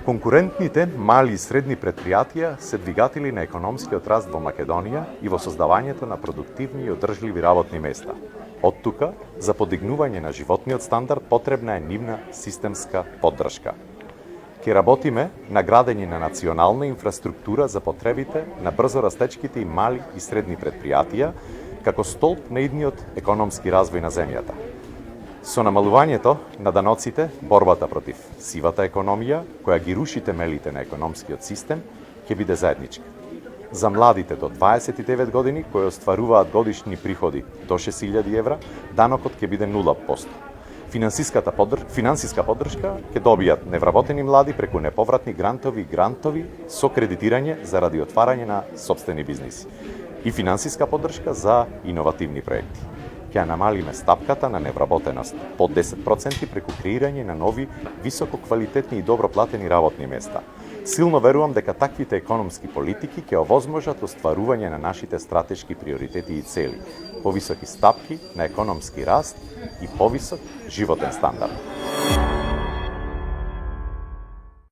Конкурентните мали и средни предпријатија се двигатели на економскиот раст во Македонија и во создавањето на продуктивни и одржливи работни места. Од тука, за подигнување на животниот стандард потребна е нивна системска поддршка. Ке работиме на градење на национална инфраструктура за потребите на брзо растечките и мали и средни предпријатија, како столб на идниот економски развој на земјата. Со намалувањето на даноците, борбата против сивата економија, која ги руши темелите на економскиот систем, ќе биде заедничка. За младите до 29 години, кои остваруваат годишни приходи до 6.000 евра, данокот ќе биде 0%. Финансиска поддршка ќе добијат невработени млади преку неповратни грантови со кредитирање заради отварање на сопствени бизниси и финансиска поддршка за иновативни проекти. Ќе намалиме стапката на невработеност под 10% преку креирање на нови, висококвалитетни и добро платени работни места. Силно верувам дека таквите економски политики ќе овозможат остварување на нашите стратешки приоритети и цели, повисоки стапки на економски раст и повисок животен стандард.